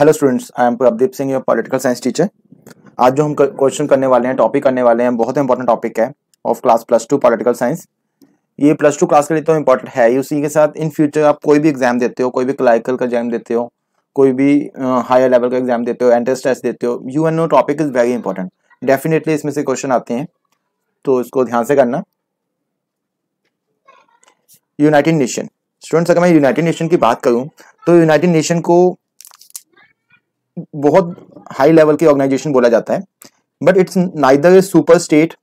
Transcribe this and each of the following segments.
Hello students, I am Pradeep Singh, your political science teacher. आज जो हम क्वेश्चन करने वाले हैं, टॉपिक करने वाले हैं, बहुत इंपॉर्टेंट टॉपिक है ऑफ क्लास +2 पॉलिटिकल साइंस। ये +2 क्लास के लिए तो इंपॉर्टेंट है ही, उसी के साथ इन फ्यूचर आप कोई भी एग्जाम देते हो, कोई भी क्लरिकल का एग्जाम देते हो, कोई भी हायर लेवल का एग्जाम देते हो, एंट्रेंस टेस्ट देते हो, UNO topic is very important. Definitely इसमें से क्वेश्चन आते हैं, तो इसको ध्यान से करना। यूनाइटेड नेशन स्टूडेंट्स, अगर मैं यूनाइटेड नेशन की बात करूं तो यूनाइटेड नेशन को बहुत हाई लेवल की ऑर्गेनाइजेशन बोला जाता है, but it's neither A super state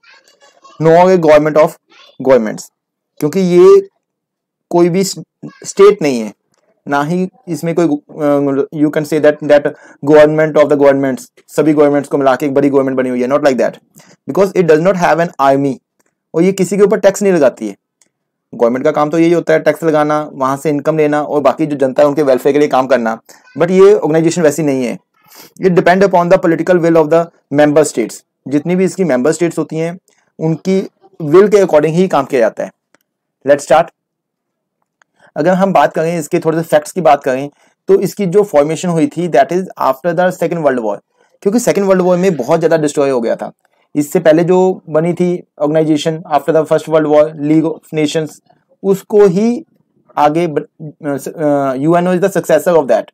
nor a government of governments, क्योंकि ये कोई भी स्टेट नहीं है, ना ही इसमें कोई you can say that government of the governments, सभी गवर्नमेंट्स को मिला के एक बड़ी गवर्नमेंट बनी हुई है। Not like that, because it does not have an army, और ये किसी के ऊपर टैक्स नहीं लगाती है। गवर्नमेंट का काम तो यही होता है, टैक्स लगाना, वहां से इनकम लेना और बाकी जो जनता है उनके वेलफेयर के लिए काम करना, बट ये ऑर्गेनाइजेशन वैसी नहीं है। It depend upon the political will of the member states. जितनी भी इसकी मेंबर स्टेट्स होती हैं उनकी विल के अकॉर्डिंग ही काम किया जाता है। Let's start. अगर हम बात करें इसके थोड़े से फैक्ट्स की बात करें तो इसकी जो फॉर्मेशन हुई थी that is after the second world war, क्योंकि सेकेंड वर्ल्ड वॉर में बहुत ज्यादा डिस्ट्रॉय हो गया था। इससे पहले जो बनी थी organisation after the first world war, league of nations, उसको ही आगे UNO is the successor of that.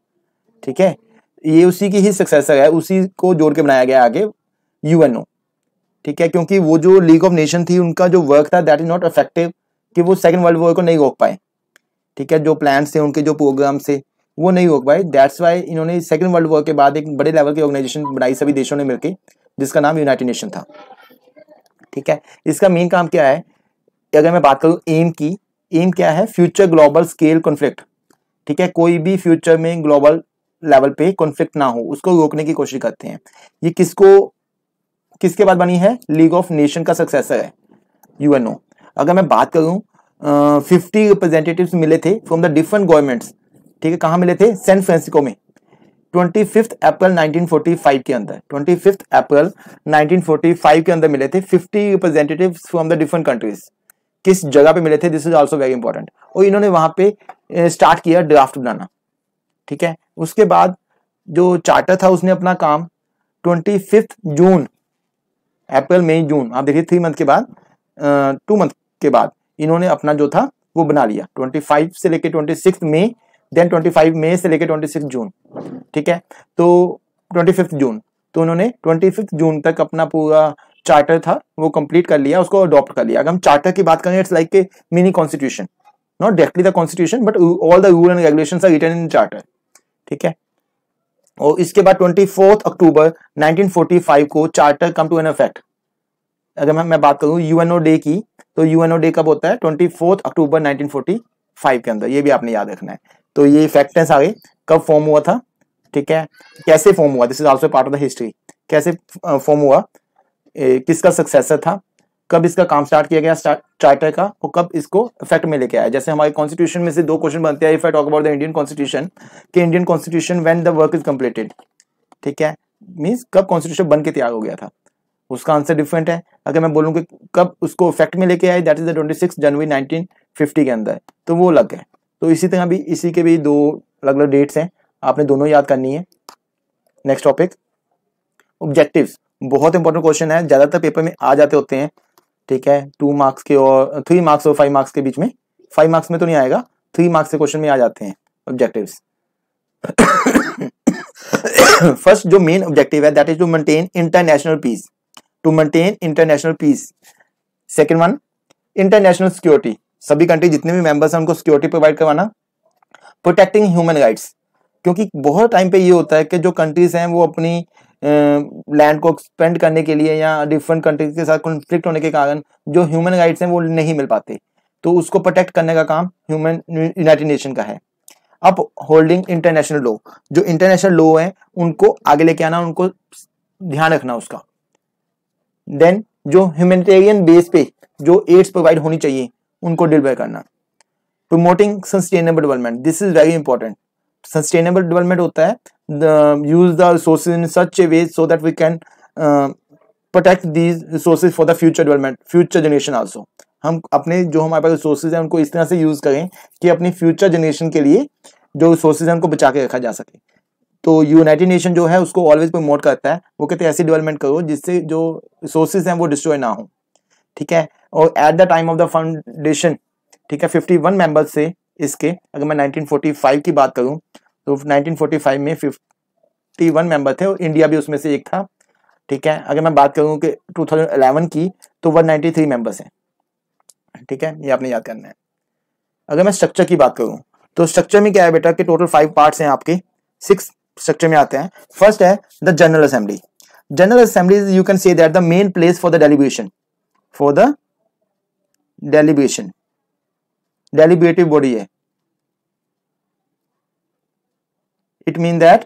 ठीक है, ये उसी की ही सक्सेसर है, उसी को जोड़ के बनाया गया आगे यूएनओ। ठीक है, क्योंकि वो जो लीग ऑफ नेशन थी उनका जो वर्क था दैट इज नॉट इफेक्टिव, कि वो सेकेंड वर्ल्ड वॉर को नहीं रोक पाए। ठीक है, जो प्लान थे उनके, जो प्रोग्राम थे, वो नहीं रोक पाए। दैट्स वाई इन्होंने सेकेंड वर्ल्ड वॉर के बाद एक बड़े लेवल की ऑर्गेनाइजेशन बनाई सभी देशों ने मिलकर, जिसका नाम यूनाइटेड नेशन था। ठीक है, इसका मेन काम क्या है, अगर मैं बात करूं एम की, एम क्या है, फ्यूचर ग्लोबल स्केल कॉन्फ्लिक्ट। ठीक है, कोई भी फ्यूचर में ग्लोबल लेवल पे कॉन्फ्लिक्ट ना हो उसको रोकने की कोशिश करते हैं। ये किसके बाद बनी है, लीग ऑफ नेशन का सक्सेसर है यूएनओ। अगर मैं बात करूं 50 रिप्रेजेंटेटिव्स मिले थे फ्रॉम द डिफरेंट गवर्नमेंट्स। ठीक है, कहां मिले थे, सैन फ्रांसिस्को में 25 अप्रैल 1945 के अंदर, 25 अप्रैल 1945 के अंदर मिले थे 50 representatives from the different countries. किस जगह पे मिले थे, this is also very important. और इन्होंने वहां पे स्टार्ट किया ड्राफ्ट बनाना। ठीक है, उसके बाद जो चार्टर था उसने अपना काम 25 जून, अप्रैल मई जून, आप देखिए 3 मंथ के बाद, 2 मंथ के बाद इन्होंने अपना जो था वो बना लिया, 25 से लेके 26 मई, देन 25 मई से लेके 26 जून। ठीक है, तो 25 जून, तो उन्होंने 25 जून तक अपना पूरा चार्टर था वो कंप्लीट कर लिया, उसको अडॉप्ट कर लिया। अगर हम चार्टर की बात करें, it's like a mini constitution, not directly the constitution but all the rule and regulations are written in charter. ठीक है, और इसके बाद 24 अक्टूबर 1945 को charter come to an effect. अगर मैं बात करूं यूएनओ डे की, तो यूएनओ डे कब होता है, 24 अक्टूबर 1945 के अंदर, ये भी आपने याद रखना है। तो ये फैक्ट है सारे, कब फॉर्म हुआ था, ठीक है, कैसे फॉर्म हुआ, this is also part of the history, कैसे फॉर्म हुआ, किसका सक्सेसर था, कब इसका काम स्टार्ट किया गया चार्टर का, और कब इसको इफेक्ट में लेके आया। जैसे हमारे कॉन्स्टिट्यूशन में से 2 क्वेश्चन बनते हैं, if I talk about the Indian constitution, कि Indian constitution when the work is completed. ठीक है, मींस कब कॉन्स्टिट्यूशन बन के तैयार हो गया था, उसका आंसर डिफरेंट है। अगर मैं बोलूँ कि कब उसको इफेक्ट में लेके आए, दैट इज द 26 जनवरी 1950 के अंदर, तो वो अलग है। तो इसी तरह भी इसी के भी 2 अलग अलग डेट्स हैं, आपने दोनों याद करनी है। Next topic, objectives. बहुत इंपॉर्टेंट क्वेश्चन है, ज्यादातर पेपर में आ जाते होते हैं। ठीक है, 2 मार्क्स के और 3 मार्क्स और 5 मार्क्स के बीच में, 5 मार्क्स में तो नहीं आएगा, 3 मार्क्स के क्वेश्चन में आ जाते हैं ऑब्जेक्टिव्स। फर्स्ट जो मेन ऑब्जेक्टिव है that is to maintain international peace, to maintain international peace. Second one, international security, सभी कंट्री जितने भी मेंबर्स हैं उनको सिक्योरिटी प्रोवाइड करवाना। प्रोटेक्टिंग ह्यूमन राइट्स, क्योंकि बहुत टाइम पे ये होता है कि जो कंट्रीज हैं वो अपनी लैंड को एक्सपेंड करने के लिए या डिफरेंट कंट्रीज के साथ कॉन्फ्लिक्ट होने के कारण जो ह्यूमन राइट्स हैं वो नहीं मिल पाते, तो उसको प्रोटेक्ट करने का काम यूनाइटेड नेशन का है। अब होल्डिंग इंटरनेशनल लॉ, जो इंटरनेशनल लॉ है उनको आगे लेके आना, उनको ध्यान रखना उसका। देन जो ह्यूमैनिटेरियन बेस पे जो एड्स प्रोवाइड होनी चाहिए उनको डिलीवर करना। Promoting sustainable development, this is very important. Sustainable development होता है use the resources in such a way so that we can protect these resources for the future development, future generation also. हम अपने जो हमारे पास resources हैं उनको इस तरह से यूज करें कि अपनी फ्यूचर जनरेशन के लिए जो रिसोर्सेज हैं उनको बचा के रखा जा सके। तो यूनाइटेड नेशन जो है उसको ऑलवेज प्रमोट करता है, वो कहते हैं ऐसी डेवलपमेंट करो जिससे जो रिसोर्सेज हैं वो डिस्ट्रॉय ना हो, ठीक है। और at the time of the foundation, ठीक है, 51 मेंबर्स से इसके, अगर मैं 1945 की बात करूं तो 1945 में 51 मेंबर थे और इंडिया भी उसमें से एक था, ठीक है। अगर मैं बात करूं कि 2011 की तो 193 मेंबर्स हैं, ठीक है, ये आपने याद करना है। अगर मैं स्ट्रक्चर की बात करूं तो स्ट्रक्चर में क्या है बेटा कि टोटल 5 पार्ट्स हैं आपके, 6 स्ट्रक्चर में आते हैं। फर्स्ट है the general assembly. General assembly you can say that the main place for the deliberation, for the deliberation, deliberative body है। It mean that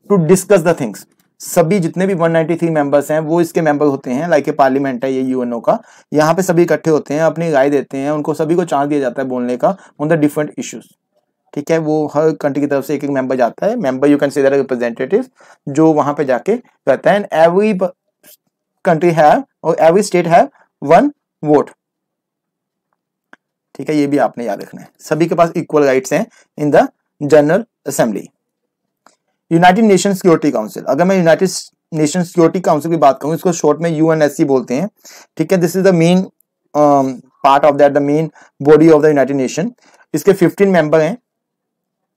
to discuss the things, सभी जितने भी 193 मेंबर्स हैं वो इसके मेंबर होते हैं, लाइक ए पार्लियामेंट है ये यूएनओ का, यहाँ पे सभी इकट्ठे होते हैं, अपनी राय देते हैं, उनको सभी को चांस दिया जाता है बोलने का ऑन द डिफरेंट इश्यूज, ठीक है। वो हर कंट्री की तरफ से एक एक मेंबर जाता है, member you can say that representative, जो वहां पे जाके रहता है। एंड एवरी कंट्री हैव और एवरी स्टेट हैव 1 वोट, ठीक है, ये भी आपने याद रखना है। सभी के पास इक्वल राइट्स हैं in the general assembly. United Nation Security council, अगर मैं यूनाइटेड नेशन सिक्योरिटी काउंसिल की बात करूं, इसको शॉर्ट में यूएनएससी बोलते हैं, ठीक है। This is the main part of that, the main body of the United nation. इसके 15 मेंबर हैं,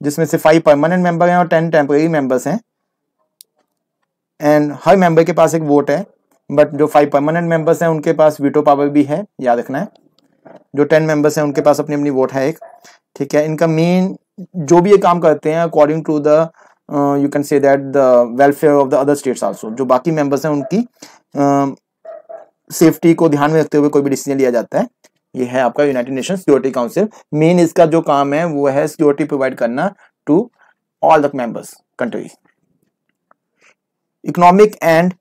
जिसमें से 5 परमानेंट मेंबर हैं और 10 टेम्परेरी मेंबर्स हैं। एंड हर मेंबर के पास एक वोट है, बट जो 5 परमानेंट मेंबर्स हैं उनके पास वीटो पावर भी है, याद रखना है। जो 10 मेंबर्स हैं उनके पास अपनी अपनी वोट है एक, ठीक है। इनका मेन जो भी ये काम करते हैं according to the you can say that the welfare of the other states also, जो बाकी मेंबर्स हैं उनकी सेफ्टी को ध्यान में रखते हुए कोई भी डिसीजन लिया जाता है। ये है आपका United Nation Security Council. Main इसका जो काम है वो है सिक्योरिटी प्रोवाइड करना to all the members countries. Economic and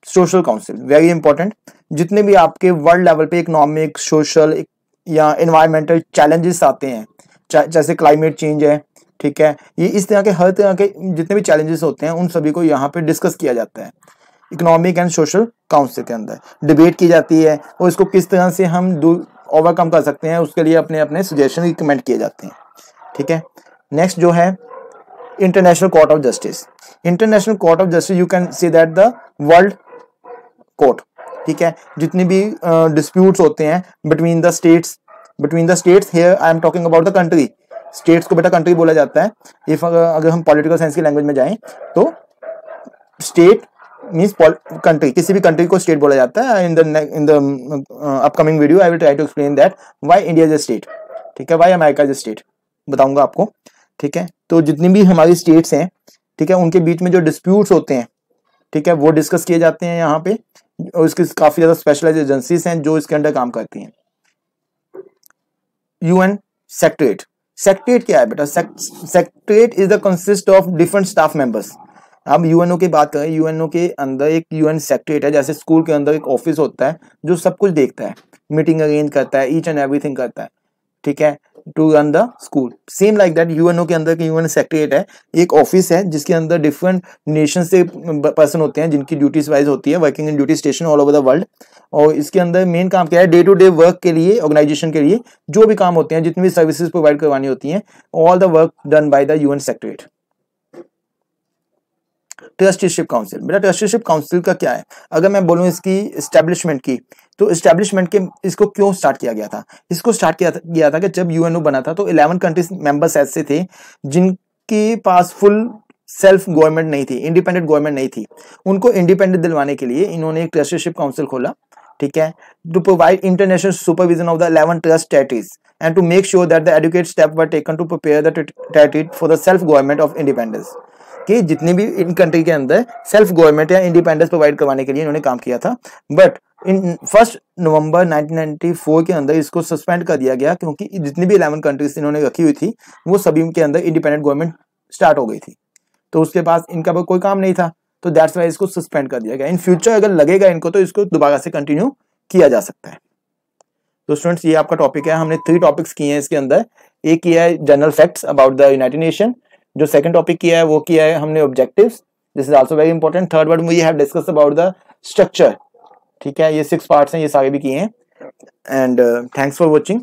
social council, very important. जितने भी आपके वर्ल्ड लेवल पे इकोनॉमिक, सोशल या एनवायरमेंटल चैलेंजेस आते हैं, जैसे क्लाइमेट चेंज है, ठीक है, ये इस तरह के हर तरह के जितने भी चैलेंजेस होते हैं उन सभी को यहाँ पे डिस्कस किया जाता है। इकोनॉमिक एंड सोशल काउंसिल के अंदर डिबेट की जाती है और इसको किस तरह से हम ओवरकम कर सकते हैं उसके लिए अपने अपने सजेशन रिकमेंड किए जाते हैं, ठीक है। नेक्स्ट जो है international court of justice. International court of justice U can say that the world court, ठीक है। जितने भी डिस्प्यूट्स होते हैं between the states, here I am talking about the country. States को बेटा कंट्री बोला जाता है। इफ अगर हम पॉलिटिकल साइंस की लैंग्वेज में जाएं तो स्टेट मींस कंट्री, किसी भी कंट्री को स्टेट बोला जाता है। In the upcoming video I will try to explain that why India is a state, ठीक है, why America is a state, बताऊंगा आपको, ठीक है। तो जितनी भी हमारी स्टेट्स हैं, ठीक है, उनके बीच में जो डिस्प्यूट्स होते हैं, ठीक है, वो डिस्कस किए जाते हैं यहाँ पे, और इसकी काफी ज्यादा स्पेशलाइज्ड एजेंसीज हैं जो इसके अंडर काम करती हैं। UN secretariat. सेक्रेटरीट क्या है बेटा? Secretariat is the consist of different staff members. अब यूएनओ की बात करें, यूएनओ के अंदर एक यूएन सेक्रेटरीट है, जैसे स्कूल के अंदर एक ऑफिस होता है जो सब कुछ देखता है, मीटिंग अरेंज करता है, ईच एंड एवरीथिंग करता है, ठीक है, to run the school. Same like that UNO के अंदर यूएन सेक्रेटरीट है, एक ऑफिस है जिसके अंदर डिफरेंट नेशन से पर्सन होते हैं जिनकी ड्यूटीज वाइज होती है, working in duty station all over the world. और इसके अंदर मेन काम क्या है? डे टू डे वर्क के लिए, ऑर्गेनाइजेशन के लिए जो भी काम होते हैं, जितनी भी सर्विसेज प्रोवाइड करवानी होती हैं, all the work done by the UN secretariat. Trusteeship council. बेटा ट्रस्टीशिप काउंसिल का क्या है? अगर मैं बोलूं इसकी एस्टेब्लिशमेंट की, तो एस्टेब्लिशमेंट के इसको क्यों स्टार्ट किया गया था? इसको स्टार्ट किया था कि जब यूएनओ बना था तो 11 कंट्रीज मेंबर्स ऐसे थे जिनके पास फुल सेल्फ गवर्नमेंट नहीं थी, इंडिपेंडेंट गवर्नमेंट नहीं थी। उनको इंडिपेंडेंट दिलवाने के लिए इन्होंने एक ट्रस्टीशिप काउंसिल खोला, ठीक है, to provide international supervision of the 11 trust territories and to make sure that the adequate steps were taken to prepare the territory for the self government of independence. कि जितनी भी इन कंट्री के अंदर self government या independence provide करवाने के लिए इन्होंने काम किया था, बट इन 1 नवंबर 1994 के अंदर इसको सस्पेंड कर दिया गया, क्योंकि जितनी भी 11 कंट्रीज इन्होंने रखी हुई थी वो सभी के अंदर इंडिपेंडेंट गवर्नमेंट स्टार्ट हो गई थी, तो उसके पास इनका कोई काम नहीं था, तो दैट्स वाई इसको सस्पेंड कर दिया गया। इन फ्यूचर अगर लगेगा इनको तो इसको दोबारा से कंटिन्यू किया जा सकता है। तो स्टूडेंट्स, ये आपका टॉपिक है। हमने 3 टॉपिक्स किए हैं इसके अंदर। एक किया है general facts about the United Nation, जो सेकंड टॉपिक किया है वो किया है हमने objectives, this is also very important. Third one we have discuss about the structure, ठीक है, ये 6 पार्ट्स हैं, ये सारे भी किए हैं। And thanks for watching.